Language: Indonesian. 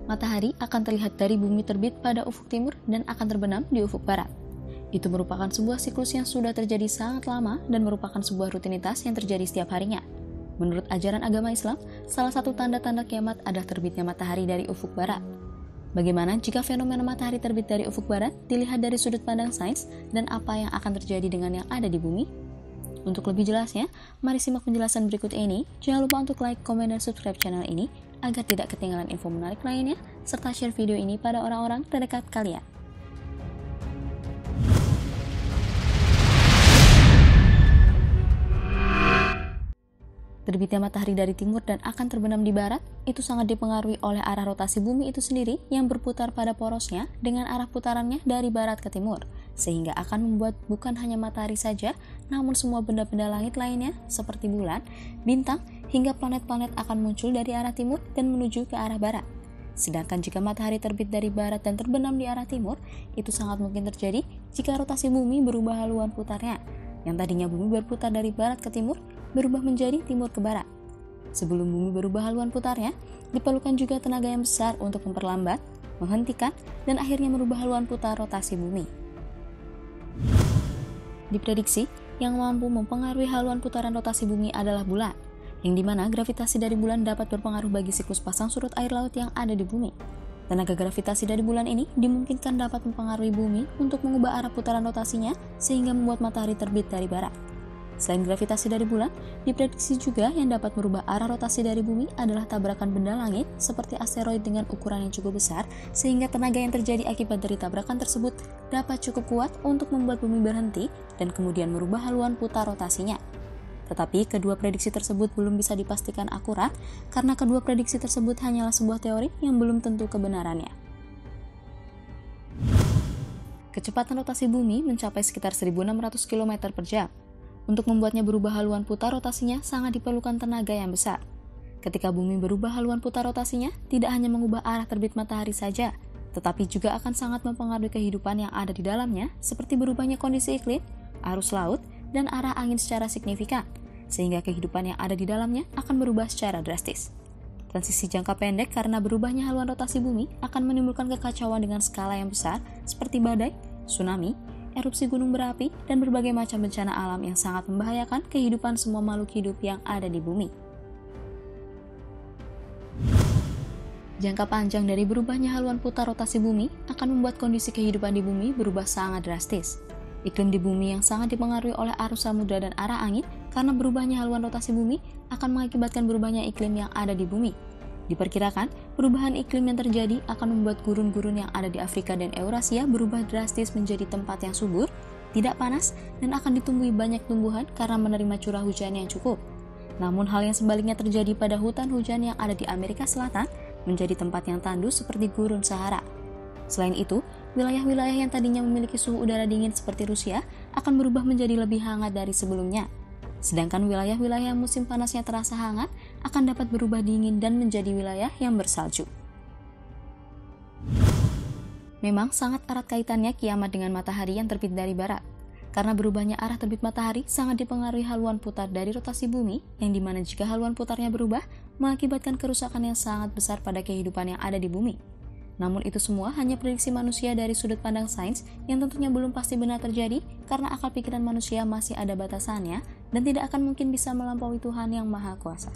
Matahari akan terlihat dari bumi terbit pada ufuk timur dan akan terbenam di ufuk barat. Itu merupakan sebuah siklus yang sudah terjadi sangat lama dan merupakan sebuah rutinitas yang terjadi setiap harinya. Menurut ajaran agama Islam, salah satu tanda-tanda kiamat adalah terbitnya matahari dari ufuk barat. Bagaimana jika fenomena matahari terbit dari ufuk barat dilihat dari sudut pandang sains dan apa yang akan terjadi dengan yang ada di bumi? Untuk lebih jelasnya, mari simak penjelasan berikut ini. Jangan lupa untuk like, komen, dan subscribe channel ini agar tidak ketinggalan info menarik lainnya, serta share video ini pada orang-orang terdekat kalian. Terbitnya matahari dari timur dan akan terbenam di barat itu sangat dipengaruhi oleh arah rotasi bumi itu sendiri yang berputar pada porosnya dengan arah putarannya dari barat ke timur, sehingga akan membuat bukan hanya matahari saja, namun semua benda-benda langit lainnya seperti bulan, bintang, hingga planet-planet akan muncul dari arah timur dan menuju ke arah barat. Sedangkan jika matahari terbit dari barat dan terbenam di arah timur, itu sangat mungkin terjadi jika rotasi bumi berubah haluan putarnya. Yang tadinya bumi berputar dari barat ke timur, berubah menjadi timur ke barat. Sebelum bumi berubah haluan putarnya, diperlukan juga tenaga yang besar untuk memperlambat, menghentikan, dan akhirnya merubah haluan putar rotasi bumi. Diprediksi, yang mampu mempengaruhi haluan putaran rotasi bumi adalah bulan, yang dimana gravitasi dari bulan dapat berpengaruh bagi siklus pasang surut air laut yang ada di bumi. Tenaga gravitasi dari bulan ini dimungkinkan dapat mempengaruhi bumi untuk mengubah arah putaran rotasinya sehingga membuat matahari terbit dari barat. Selain gravitasi dari bulan, diprediksi juga yang dapat merubah arah rotasi dari bumi adalah tabrakan benda langit seperti asteroid dengan ukuran yang cukup besar, sehingga tenaga yang terjadi akibat dari tabrakan tersebut dapat cukup kuat untuk membuat bumi berhenti dan kemudian merubah haluan putar rotasinya. Tetapi kedua prediksi tersebut belum bisa dipastikan akurat karena kedua prediksi tersebut hanyalah sebuah teori yang belum tentu kebenarannya. Kecepatan rotasi bumi mencapai sekitar 1.600 km per jam. Untuk membuatnya berubah haluan putar rotasinya sangat diperlukan tenaga yang besar. Ketika bumi berubah haluan putar rotasinya, tidak hanya mengubah arah terbit matahari saja, tetapi juga akan sangat mempengaruhi kehidupan yang ada di dalamnya, seperti berubahnya kondisi iklim, arus laut, dan arah angin secara signifikan, sehingga kehidupan yang ada di dalamnya akan berubah secara drastis. Transisi jangka pendek karena berubahnya haluan rotasi bumi akan menimbulkan kekacauan dengan skala yang besar seperti badai, tsunami, erupsi gunung berapi, dan berbagai macam bencana alam yang sangat membahayakan kehidupan semua makhluk hidup yang ada di bumi. Jangka panjang dari berubahnya haluan putar rotasi bumi akan membuat kondisi kehidupan di bumi berubah sangat drastis. Iklim di bumi yang sangat dipengaruhi oleh arus samudra dan arah angin karena berubahnya haluan rotasi bumi akan mengakibatkan berubahnya iklim yang ada di bumi. Diperkirakan, perubahan iklim yang terjadi akan membuat gurun-gurun yang ada di Afrika dan Eurasia berubah drastis menjadi tempat yang subur, tidak panas, dan akan ditumbuhi banyak tumbuhan karena menerima curah hujan yang cukup. Namun hal yang sebaliknya terjadi pada hutan hujan yang ada di Amerika Selatan menjadi tempat yang tandus seperti gurun Sahara. Selain itu, wilayah-wilayah yang tadinya memiliki suhu udara dingin seperti Rusia akan berubah menjadi lebih hangat dari sebelumnya. Sedangkan wilayah-wilayah yang musim panasnya terasa hangat akan dapat berubah dingin dan menjadi wilayah yang bersalju. Memang sangat erat kaitannya kiamat dengan matahari yang terbit dari barat. Karena berubahnya arah terbit matahari sangat dipengaruhi haluan putar dari rotasi bumi, yang dimana jika haluan putarnya berubah, mengakibatkan kerusakan yang sangat besar pada kehidupan yang ada di bumi. Namun itu semua hanya prediksi manusia dari sudut pandang sains yang tentunya belum pasti benar terjadi karena akal pikiran manusia masih ada batasannya dan tidak akan mungkin bisa melampaui Tuhan yang Maha Kuasa.